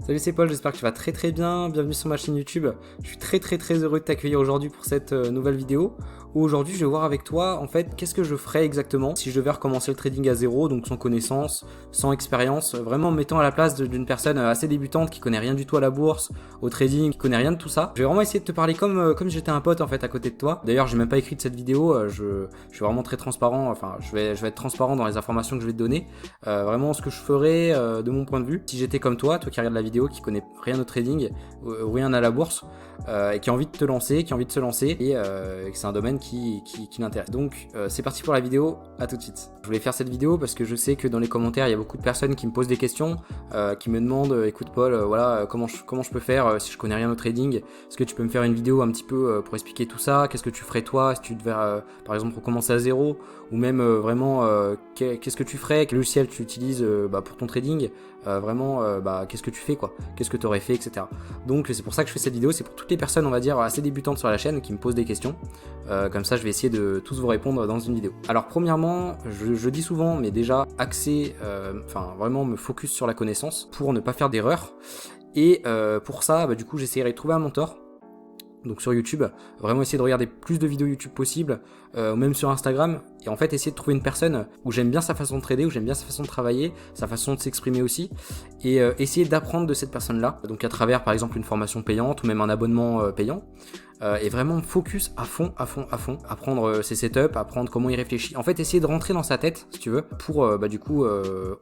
Salut, c'est Paul, j'espère que tu vas très bien, bienvenue sur ma chaîne YouTube. Je suis très heureux de t'accueillir aujourd'hui pour cette nouvelle vidéo où aujourd'hui je vais voir avec toi en fait qu'est-ce que je ferais exactement si je devais recommencer le trading à zéro, donc sans connaissance, sans expérience, vraiment en me mettant à la place d'une personne assez débutante qui connaît rien du tout à la bourse, au trading, qui connaît rien de tout ça. Je vais vraiment essayer de te parler comme j'étais un pote en fait à côté de toi. D'ailleurs j'ai même pas écrit de cette vidéo, je suis vraiment très transparent, enfin je vais être transparent dans les informations que je vais te donner, vraiment ce que je ferais de mon point de vue si j'étais comme toi qui regarde la vidéo, qui connaît rien au trading ou rien à la bourse et qui a envie de te lancer, qui a envie de se lancer et que c'est un domaine qui l'intéresse. Donc c'est parti pour la vidéo, à tout de suite. Je voulais faire cette vidéo parce que je sais que dans les commentaires il y a beaucoup de personnes qui me posent des questions, qui me demandent écoute Paul, voilà comment je peux faire si je connais rien au trading, est-ce que tu peux me faire une vidéo un petit peu pour expliquer tout ça, qu'est-ce que tu ferais toi si tu devais par exemple recommencer à zéro, ou même vraiment qu'est-ce que tu ferais, quel logiciel tu utilises pour ton trading, vraiment qu'est-ce que tu fais quoi, qu'est-ce que tu aurais fait, etc. Donc c'est pour ça que je fais cette vidéo, c'est pour toutes les personnes on va dire assez débutantes sur la chaîne qui me posent des questions, comme ça je vais essayer de tous vous répondre dans une vidéo. Alors premièrement, je dis souvent, mais déjà axer, vraiment me focus sur la connaissance pour ne pas faire d'erreurs, et pour ça du coup j'essaierai de trouver un mentor. Donc sur YouTube, vraiment essayer de regarder plus de vidéos YouTube possible, ou même sur Instagram, et en fait essayer de trouver une personne où j'aime bien sa façon de trader, où j'aime bien sa façon de travailler, sa façon de s'exprimer aussi, et essayer d'apprendre de cette personne-là, donc à travers par exemple une formation payante ou même un abonnement payant, et vraiment focus à fond, apprendre ses setups, apprendre comment il réfléchit, en fait essayer de rentrer dans sa tête si tu veux, pour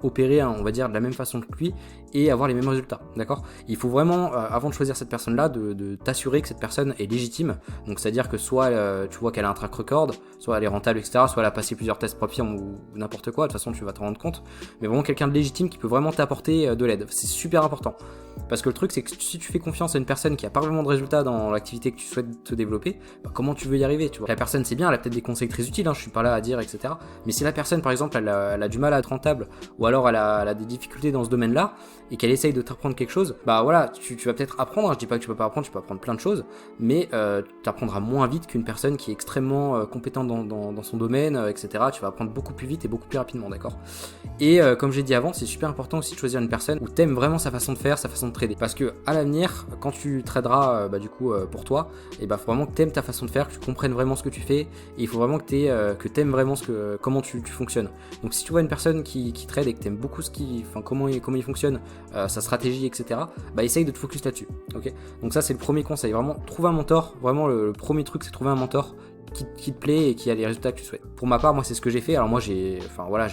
opérer on va dire de la même façon que lui et avoir les mêmes résultats, d'accord. Il faut vraiment avant de choisir cette personne-là de t'assurer que cette personne est légitime, donc c'est à dire que soit tu vois qu'elle a un track record, soit elle est rentable, etc., soit elle a passé plusieurs tests propres ou n'importe quoi, de toute façon tu vas te rendre compte, mais vraiment quelqu'un de légitime qui peut vraiment t'apporter de l'aide, c'est super important. Parce que le truc c'est que si tu fais confiance à une personne qui a pas vraiment de résultats dans l'activité que tu souhaites te développer, comment tu veux y arriver, tu vois. La personne c'est bien, elle a peut-être des conseils très utiles, je suis pas là à dire, etc. Mais si la personne par exemple elle a du mal à être rentable, ou alors elle a des difficultés dans ce domaine-là, et qu'elle essaye de t'apprendre quelque chose, voilà, tu vas peut-être apprendre, je dis pas que tu peux pas apprendre, tu peux apprendre plein de choses, mais tu apprendras moins vite qu'une personne qui est extrêmement compétente dans son domaine, etc. Tu vas apprendre beaucoup plus vite et beaucoup plus rapidement, d'accord. Et comme j'ai dit avant, c'est super important aussi de choisir une personne où t'aimes vraiment sa façon de faire, sa façon de trader, parce que à l'avenir, quand tu traderas pour toi, et faut vraiment que t'aimes ta façon de faire, que tu comprennes vraiment ce que tu fais, et il faut vraiment que t'aimes vraiment comment tu fonctionnes. Donc si tu vois une personne qui trade et que t'aimes beaucoup comment il fonctionne, sa stratégie, etc., essaye de te focus là-dessus, ok. Donc ça c'est le premier conseil, vraiment trouve un mentor, vraiment le premier truc c'est trouver un mentor qui te plaît et qui a les résultats que tu souhaites. Pour ma part, moi c'est ce que j'ai fait. Alors moi j'ai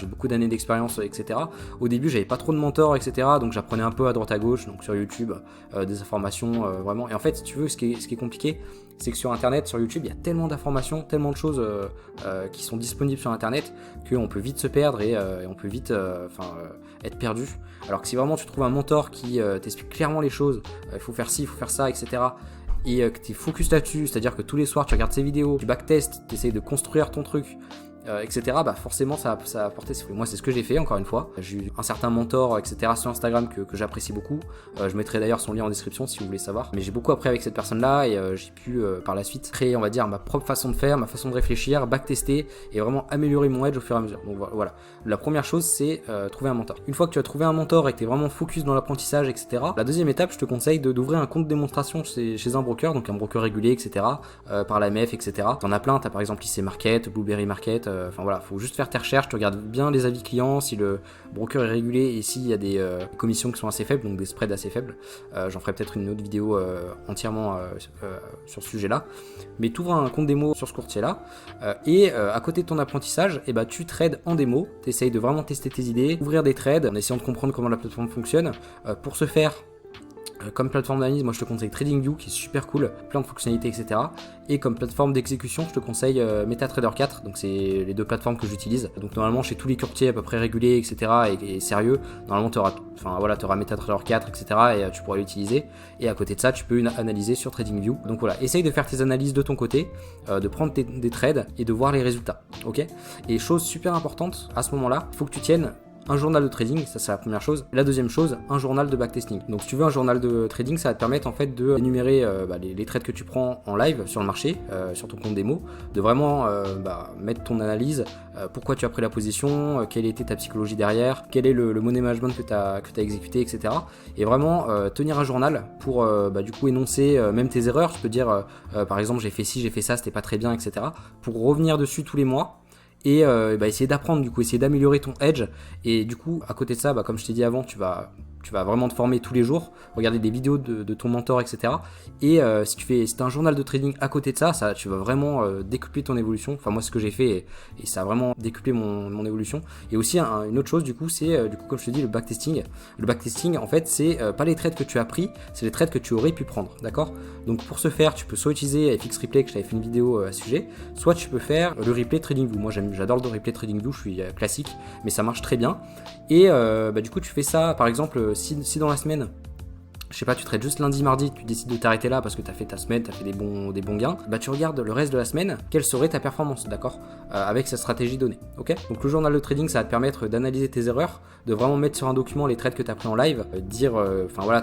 beaucoup d'années d'expérience, etc. Au début j'avais pas trop de mentors, etc. Donc j'apprenais un peu à droite à gauche, donc sur YouTube, des informations vraiment. Et en fait si tu veux, ce qui est compliqué, c'est que sur internet, sur YouTube, il y a tellement d'informations, tellement de choses qui sont disponibles sur internet qu'on peut vite se perdre et on peut vite être perdu. Alors que si vraiment tu trouves un mentor qui t'explique clairement les choses, il faut faire ci, il faut faire ça, etc., et que tu es focus là-dessus, c'est-à-dire que tous les soirs tu regardes ses vidéos, tu backtestes, tu essayes de construire ton truc, etc., forcément ça a apporté ses fruits. Moi c'est ce que j'ai fait, encore une fois, j'ai eu un certain mentor, etc., sur Instagram que j'apprécie beaucoup, je mettrai d'ailleurs son lien en description si vous voulez savoir, mais j'ai beaucoup appris avec cette personne là et j'ai pu par la suite créer on va dire ma propre façon de faire, ma façon de réfléchir, backtester et vraiment améliorer mon edge au fur et à mesure. Donc voilà, la première chose c'est trouver un mentor. Une fois que tu as trouvé un mentor et que tu es vraiment focus dans l'apprentissage, etc., la deuxième étape je te conseille d'ouvrir un compte démonstration chez un broker, donc un broker régulier, etc., par l'AMF, etc. T'en as plein, t'as par exemple IC Market, Blueberry Market, faut juste faire tes recherches, tu regardes bien les avis clients, si le broker est régulé et s'il y a des commissions qui sont assez faibles, donc des spreads assez faibles. J'en ferai peut-être une autre vidéo entièrement sur ce sujet-là. Mais tu ouvres un compte démo sur ce courtier-là et à côté de ton apprentissage, tu trades en démo, tu essayes de vraiment tester tes idées, ouvrir des trades en essayant de comprendre comment la plateforme fonctionne. Pour ce faire, comme plateforme d'analyse, moi je te conseille TradingView qui est super cool, plein de fonctionnalités, etc. Et comme plateforme d'exécution, je te conseille MetaTrader 4, donc c'est les deux plateformes que j'utilise. Donc normalement chez tous les courtiers à peu près réguliers, etc. et sérieux, normalement tu auras MetaTrader 4, etc. et tu pourras l'utiliser. Et à côté de ça, tu peux analyser sur TradingView. Donc voilà, essaye de faire tes analyses de ton côté, de prendre des trades et de voir les résultats, ok. Et chose super importante, à ce moment-là, il faut que tu tiennes un journal de trading, ça c'est la première chose. La deuxième chose, un journal de backtesting. Donc si tu veux un journal de trading, ça va te permettre en fait de énumérer les trades que tu prends en live sur le marché, sur ton compte démo, de vraiment mettre ton analyse, pourquoi tu as pris la position, quelle était ta psychologie derrière, quel est le money management que tu as exécuté, etc. Et vraiment tenir un journal pour du coup énoncer même tes erreurs. Tu peux dire par exemple j'ai fait ci, j'ai fait ça, c'était pas très bien, etc. Pour revenir dessus tous les mois. Et essayer d'apprendre, du coup, essayer d'améliorer ton edge. Et du coup, à côté de ça, comme je t'ai dit avant, tu vas vraiment te former tous les jours, regarder des vidéos de ton mentor, etc. Et si tu as un journal de trading à côté de ça, tu vas vraiment décupler ton évolution. Enfin, moi, ce que j'ai fait, et ça a vraiment décuplé mon évolution. Et aussi, une autre chose, du coup, c'est, comme je te dis, le backtesting. Le backtesting, en fait, c'est pas les trades que tu as pris, c'est les trades que tu aurais pu prendre, d'accord? Donc, pour ce faire, tu peux soit utiliser FX Replay, que je t'avais fait une vidéo à ce sujet, soit tu peux faire le replay TradingView. Moi, j'adore le replay TradingView, je suis classique, mais ça marche très bien. Et du coup, tu fais ça, par exemple, si dans la semaine, je sais pas, tu trades juste lundi, mardi, tu décides de t'arrêter là parce que tu as fait ta semaine, tu as fait des bons gains, tu regardes le reste de la semaine, quelle serait ta performance, d'accord, avec cette stratégie donnée, ok? Donc le journal de trading, ça va te permettre d'analyser tes erreurs, de vraiment mettre sur un document les trades que tu as pris en live, dire,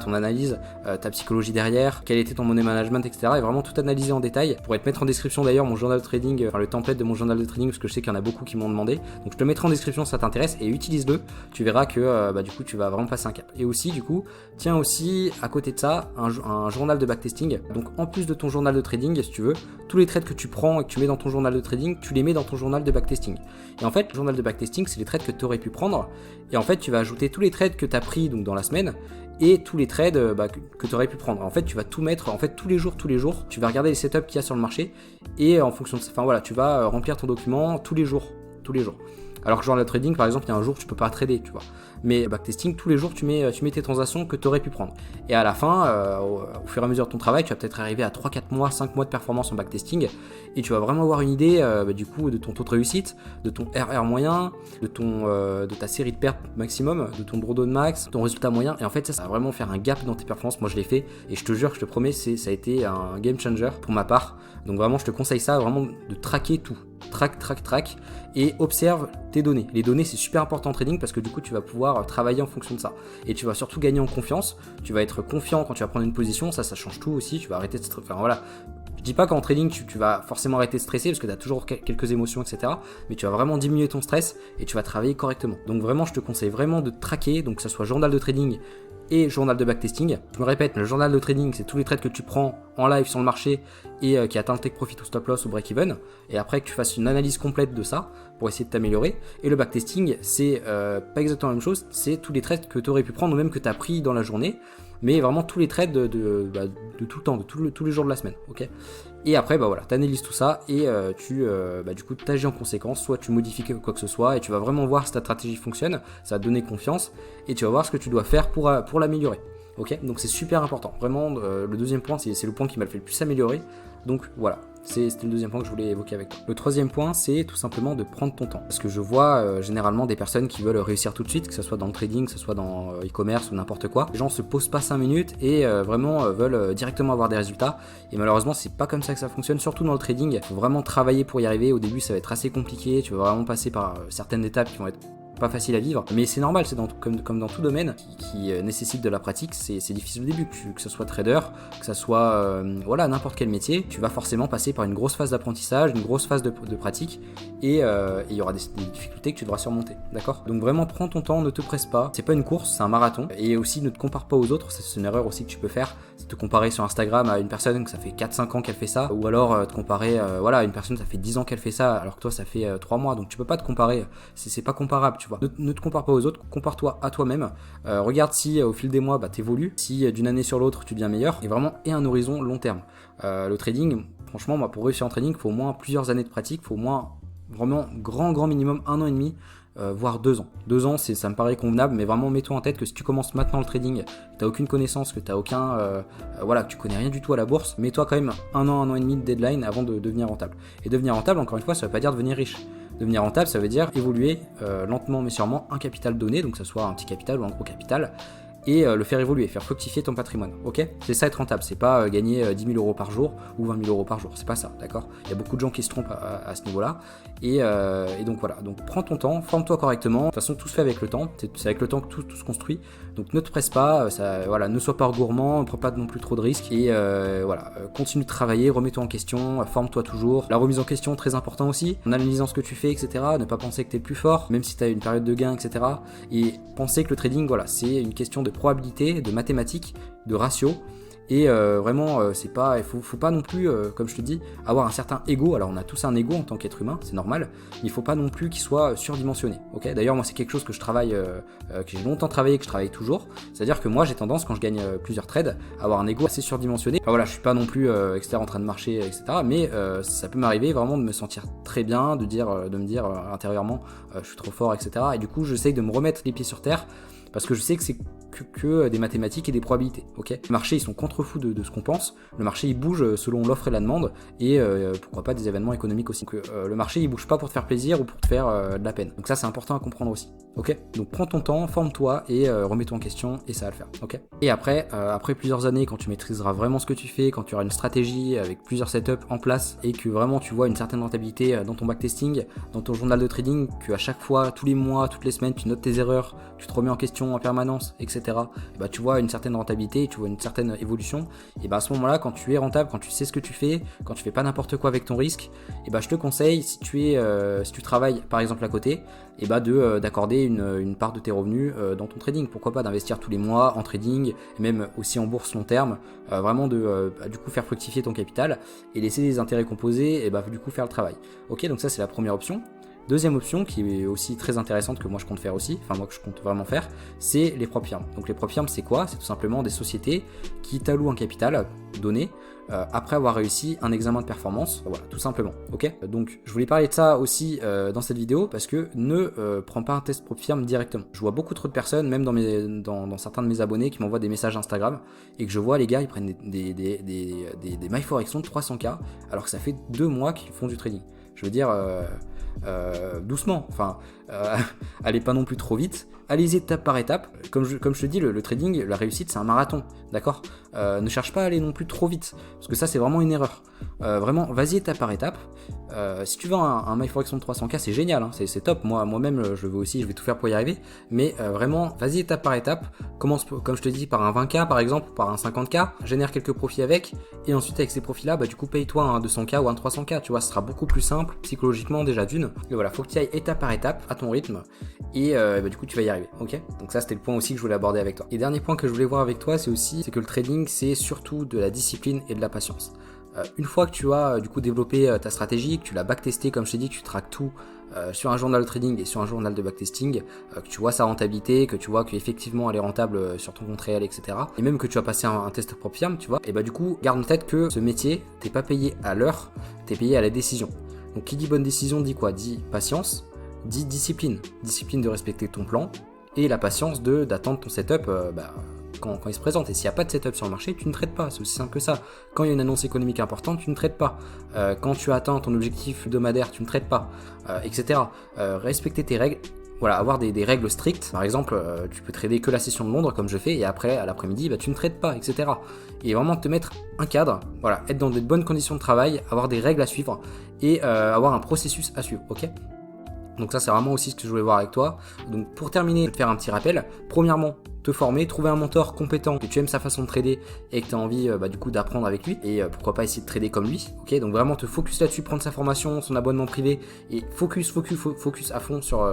ton analyse, ta psychologie derrière, quel était ton money management, etc. Et vraiment tout analyser en détail. Je pourrais te mettre en description d'ailleurs mon journal de trading, le template de mon journal de trading, parce que je sais qu'il y en a beaucoup qui m'ont demandé. Donc je te le mettrai en description si ça t'intéresse et utilise-le. Tu verras que du coup tu vas vraiment passer un cap. Et aussi du coup, tiens aussi à côté de ça un journal de backtesting. Donc en plus de ton journal de trading, si tu veux, tous les trades que tu prends et que tu mets dans ton journal de trading, tu les mets dans ton journal de backtesting. Et en fait, le journal de backtesting, c'est les trades que tu aurais pu prendre. Et en fait, tu vas ajouter tous les trades que tu as pris donc dans la semaine et tous les trades que tu aurais pu prendre. En fait, tu vas tout mettre, tous les jours, tu vas regarder les setups qu'il y a sur le marché et en fonction de ça, tu vas remplir ton document tous les jours. Alors que journal de trading, par exemple, il y a un jour tu peux pas trader, tu vois. Mais backtesting, tous les jours tu mets tes transactions que tu aurais pu prendre. Et à la fin, au fur et à mesure de ton travail, tu vas peut-être arriver à 3, 4 mois, 5 mois de performance en backtesting. Et tu vas vraiment avoir une idée du coup de ton taux de réussite, de ton RR moyen, de ta série de pertes maximum, de ton drawdown max, ton résultat moyen. Et en fait ça va vraiment faire un gap dans tes performances. Moi je l'ai fait et je te jure, je te promets, ça a été un game changer pour ma part. Donc vraiment je te conseille ça, vraiment de traquer tout. Track et observe tes données. Les données c'est super important en trading parce que du coup tu vas pouvoir travailler en fonction de ça et tu vas surtout gagner en confiance. Tu vas être confiant quand tu vas prendre une position, ça change tout aussi. Tu vas arrêter de je dis pas qu'en trading tu vas forcément arrêter de stresser parce que tu as toujours quelques émotions, etc. Mais tu vas vraiment diminuer ton stress et tu vas travailler correctement. Donc vraiment je te conseille vraiment de traquer, donc que ce soit journal de trading et journal de backtesting. Je me répète, le journal de trading, c'est tous les trades que tu prends en live sur le marché et qui atteignent take profit ou stop loss ou break even. Et après que tu fasses une analyse complète de ça pour essayer de t'améliorer. Et le backtesting, c'est pas exactement la même chose, c'est tous les trades que tu aurais pu prendre ou même que tu as pris dans la journée. Mais vraiment tous les trades de tout le temps, de tous les jours de la semaine, ok. Et après, tu analyses tout ça et du coup, tu agis en conséquence. Soit tu modifies quoi que ce soit et tu vas vraiment voir si ta stratégie fonctionne, ça va te donner confiance et tu vas voir ce que tu dois faire pour l'améliorer, ok. Donc c'est super important. Vraiment, le deuxième point, c'est le point qui m'a fait le plus améliorer. Donc voilà. C'était le deuxième point que je voulais évoquer avec toi. Le troisième point, c'est tout simplement de prendre ton temps. Parce que je vois généralement des personnes qui veulent réussir tout de suite, que ce soit dans le trading, que ce soit dans e-commerce ou n'importe quoi. Les gens se posent pas 5 minutes et vraiment veulent directement avoir des résultats. Et malheureusement, c'est pas comme ça que ça fonctionne, surtout dans le trading. Il faut vraiment travailler pour y arriver. Au début, ça va être assez compliqué. Tu vas vraiment passer par certaines étapes qui vont être pas facile à vivre, mais c'est normal, c'est comme dans tout domaine qui nécessite de la pratique, c'est difficile au début, que ce soit trader, que ce soit n'importe quel métier, tu vas forcément passer par une grosse phase d'apprentissage, une grosse phase de pratique, et il y aura des difficultés que tu devras surmonter, d'accord? Donc vraiment prends ton temps, ne te presse pas, c'est pas une course, c'est un marathon, et aussi ne te compare pas aux autres, c'est une erreur aussi que tu peux faire, c'est te comparer sur Instagram à une personne que ça fait 4-5 ans qu'elle fait ça, ou alors te comparer à une personne ça fait 10 ans qu'elle fait ça, alors que toi ça fait 3 mois, donc tu peux pas te comparer, c'est pas comparable, tu vois. Ne te compare pas aux autres, compare-toi à toi-même. Regarde si au fil des mois t'évolues, si d'une année sur l'autre tu deviens meilleur, et vraiment un horizon long terme. Le trading, franchement, moi pour réussir en trading, il faut au moins plusieurs années de pratique, il faut au moins vraiment grand minimum 1 an et demi, voire 2 ans. 2 ans, ça me paraît convenable, mais vraiment mets-toi en tête que si tu commences maintenant le trading, que t'as aucune connaissance, que t'as que tu connais rien du tout à la bourse, mets-toi quand même 1 an et demi de deadline avant de devenir rentable. Et devenir rentable, encore une fois, ça veut pas dire devenir riche. Devenir rentable, ça veut dire évoluer lentement mais sûrement un capital donné, donc que ce soit un petit capital ou un gros capital, et le faire évoluer, faire fructifier ton patrimoine, ok? C'est ça être rentable, c'est pas gagner 10 000 euros par jour ou 20 000 euros par jour, c'est pas ça, d'accord? Il y a beaucoup de gens qui se trompent à ce niveau-là, et donc voilà, donc prends ton temps, forme-toi correctement, de toute façon tout se fait avec le temps, c'est avec le temps que tout se construit, donc ne te presse pas, voilà, ne sois pas gourmand, ne prends pas non plus trop de risques, et voilà, continue de travailler, remets-toi en question, forme-toi toujours, la remise en question très important aussi, en analysant ce que tu fais, etc., ne pas penser que tu es le plus fort, même si tu as une période de gain, etc., et penser que le trading, voilà, c'est une question de probabilité, de mathématiques, de ratio, et vraiment c'est pas, faut pas non plus, comme je te dis, avoir un certain ego. Alors on a tous un ego en tant qu'être humain, c'est normal, mais il faut pas non plus qu'il soit surdimensionné, ok? D'ailleurs moi c'est quelque chose que je travaille, que j'ai longtemps travaillé, que je travaille toujours, c'est à dire que moi j'ai tendance, quand je gagne plusieurs trades, à avoir un ego assez surdimensionné. Enfin voilà, je suis pas non plus en train de marcher, etc., mais ça peut m'arriver vraiment de me sentir très bien, de me dire intérieurement je suis trop fort, etc., et du coup j'essaye de me remettre les pieds sur terre, parce que je sais que c'est que des mathématiques et des probabilités, ok? Les marchés ils sont contre-fous de ce qu'on pense, le marché il bouge selon l'offre et la demande, et pourquoi pas des événements économiques aussi. Donc le marché il bouge pas pour te faire plaisir ou pour te faire de la peine, donc ça c'est important à comprendre aussi, ok? Donc prends ton temps, forme-toi et remets-toi en question, et ça va le faire, ok? Et après plusieurs années, quand tu maîtriseras vraiment ce que tu fais, quand tu auras une stratégie avec plusieurs setups en place, et que vraiment tu vois une certaine rentabilité dans ton backtesting, dans ton journal de trading, que à chaque fois, tous les mois, toutes les semaines, tu notes tes erreurs, tu te remets en question en permanence, etc., et bah, tu vois une certaine rentabilité, tu vois une certaine évolution, et bah, à ce moment-là, quand tu es rentable, quand tu sais ce que tu fais, quand tu fais pas n'importe quoi avec ton risque, et bah, je te conseille, si tu travailles par exemple à côté, et bah, d'accorder une part de tes revenus dans ton trading. Pourquoi pas d'investir tous les mois en trading, et même aussi en bourse long terme, vraiment du coup faire fructifier ton capital et laisser des intérêts composés, et bah, du coup faire le travail. Ok, donc ça c'est la première option. Deuxième option, qui est aussi très intéressante, que moi je compte faire aussi, enfin moi que je compte vraiment faire, c'est les prop firms. Donc les prop firms c'est quoi? C'est tout simplement des sociétés qui t'allouent un capital donné après avoir réussi un examen de performance, voilà, tout simplement, ok? Donc je voulais parler de ça aussi dans cette vidéo, parce que ne prends pas un test prop firm directement. Je vois beaucoup trop de personnes, même dans certains de mes abonnés, qui m'envoient des messages Instagram, et que je vois les gars, ils prennent des MyForexon de 300K, alors que ça fait 2 mois qu'ils font du trading. Je veux dire, doucement, enfin, allez pas non plus trop vite, allez étape par étape. Comme je te dis, le trading, la réussite, c'est un marathon, d'accord? Ne cherche pas à aller non plus trop vite, parce que ça, c'est vraiment une erreur. Vraiment, vas-y étape par étape. Si tu veux un MyForexon de 300K, c'est génial, hein, c'est top. Moi-même, je le veux aussi, je vais tout faire pour y arriver. Mais vraiment, vas-y étape par étape. Commence, comme je te dis, par un 20K par exemple, par un 50K, génère quelques profits avec, et ensuite avec ces profits-là, bah, du coup, paye-toi un 200K ou un 300K. Tu vois, ce sera beaucoup plus simple psychologiquement déjà d'une. Et voilà, faut que tu ailles étape par étape, à ton rythme, et bah, du coup, tu vas y arriver, ok? Donc ça, c'était le point aussi que je voulais aborder avec toi. Et dernier point que je voulais voir avec toi, c'est que le trading, c'est surtout de la discipline et de la patience. Une fois que tu as du coup développé ta stratégie, que tu l'as backtesté, comme je t'ai dit, que tu traques tout sur un journal de trading et sur un journal de backtesting, que tu vois sa rentabilité, que tu vois qu'effectivement elle est rentable sur ton compte réel, etc. Et même que tu as passé un test prop firm, tu vois, et bah du coup, garde en tête que ce métier, t'es pas payé à l'heure, t'es payé à la décision. Donc qui dit bonne décision dit quoi? Dit patience, dit discipline. Discipline de respecter ton plan, et la patience d'attendre ton setup quand il se présente. Et s'il n'y a pas de setup sur le marché, tu ne traites pas, c'est aussi simple que ça. Quand il y a une annonce économique importante, tu ne traites pas. Quand tu atteins ton objectif hebdomadaire, tu ne traites pas, etc. Respecter tes règles, voilà, avoir des règles strictes. Par exemple, tu peux trader que la session de Londres, comme je fais, et après, à l'après-midi, bah, tu ne traites pas, etc. Et vraiment te mettre un cadre, voilà, être dans de bonnes conditions de travail, avoir des règles à suivre, et avoir un processus à suivre, ok? Donc ça, c'est vraiment aussi ce que je voulais voir avec toi. Donc pour terminer, je vais te faire un petit rappel. Premièrement, te former, trouver un mentor compétent, que tu aimes sa façon de trader et que tu as envie du coup d'apprendre avec lui, et pourquoi pas essayer de trader comme lui, ok? Donc vraiment te focus là-dessus, prendre sa formation, son abonnement privé, et focus à fond sur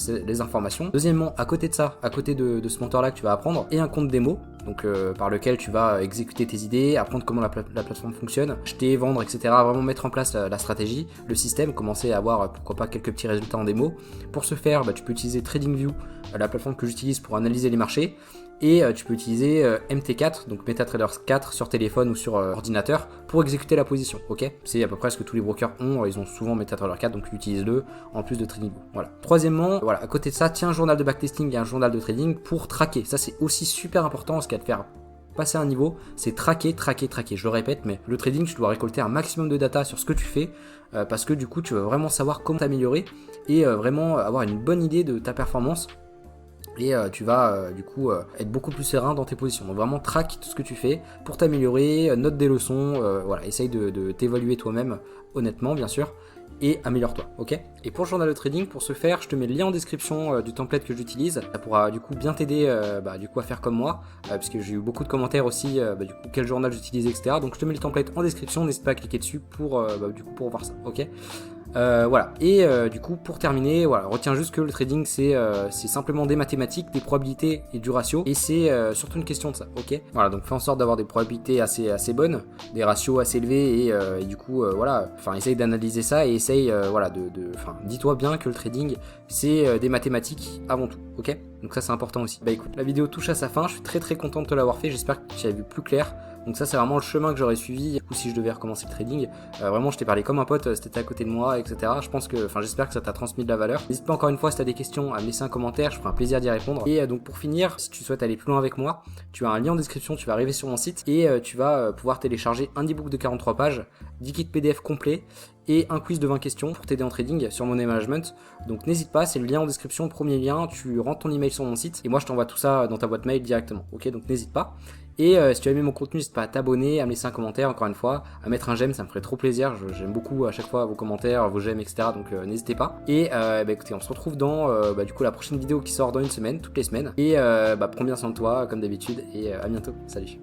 les informations. Deuxièmement, à côté de ça, à côté de ce mentor là que tu vas apprendre, et un compte démo, donc par lequel tu vas exécuter tes idées, apprendre comment la plateforme fonctionne, acheter, vendre, etc. Vraiment mettre en place la stratégie, le système, commencer à avoir pourquoi pas quelques petits résultats en démo. Pour ce faire, tu peux utiliser TradingView, la plateforme que j'utilise pour analyser les marchés, et tu peux utiliser MT4, donc MetaTrader 4 sur téléphone ou sur ordinateur pour exécuter la position, ok? C'est à peu près ce que tous les brokers ont, ils ont souvent MetaTrader 4, donc utilise-le en plus de TradingView, voilà. Troisièmement, voilà, à côté de ça, tiens un journal de backtesting et un journal de trading pour traquer, ça c'est aussi super important, ce qu'il y a de faire passer un niveau, c'est traquer, je le répète, mais le trading, tu dois récolter un maximum de data sur ce que tu fais, parce que du coup, tu vas vraiment savoir comment t'améliorer, et vraiment avoir une bonne idée de ta performance, et tu vas du coup être beaucoup plus serein dans tes positions. Donc vraiment traque tout ce que tu fais pour t'améliorer, note des leçons, voilà, essaye de t'évaluer toi-même honnêtement bien sûr, et améliore-toi, ok? Et pour le journal de trading, pour ce faire, je te mets le lien en description du template que j'utilise. Ça pourra du coup bien t'aider du coup à faire comme moi, parce que j'ai eu beaucoup de commentaires aussi, du coup quel journal j'utilise, etc. Donc je te mets le template en description, n'hésite pas à cliquer dessus pour du coup pour voir ça, ok? Voilà, et du coup pour terminer, voilà, retiens juste que le trading c'est simplement des mathématiques, des probabilités et du ratio, et c'est surtout une question de ça, ok? Voilà, donc fais en sorte d'avoir des probabilités assez bonnes, des ratios assez élevés, et du coup voilà, enfin essaye d'analyser ça et essaye voilà dis-toi bien que le trading c'est des mathématiques avant tout, ok? Donc ça c'est important aussi. Bah écoute, la vidéo touche à sa fin, je suis très content de te l'avoir fait, j'espère que tu as vu plus clair. Donc ça c'est vraiment le chemin que j'aurais suivi du coup si je devais recommencer le trading. Vraiment je t'ai parlé comme un pote, c'était à côté de moi, etc. Je pense que, enfin j'espère que ça t'a transmis de la valeur. N'hésite pas encore une fois si t'as des questions à me laisser un commentaire, je ferai un plaisir d'y répondre. Et donc pour finir, si tu souhaites aller plus loin avec moi, tu as un lien en description, tu vas arriver sur mon site et tu vas pouvoir télécharger un ebook de 43 pages, 10 kits PDF complets et un quiz de 20 questions pour t'aider en trading sur Money Management. Donc n'hésite pas, c'est le lien en description, le premier lien, tu rentres ton email sur mon site et moi je t'envoie tout ça dans ta boîte mail directement, ok? Donc n'hésite pas. Et si tu as aimé mon contenu, n'hésite pas à t'abonner, à me laisser un commentaire, encore une fois, à mettre un j'aime, ça me ferait trop plaisir. J'aime beaucoup à chaque fois vos commentaires, vos j'aime, etc. Donc n'hésitez pas. Et écoutez, on se retrouve dans du coup la prochaine vidéo qui sort dans une semaine, toutes les semaines. Et prends bien soin de toi, comme d'habitude, et à bientôt. Salut.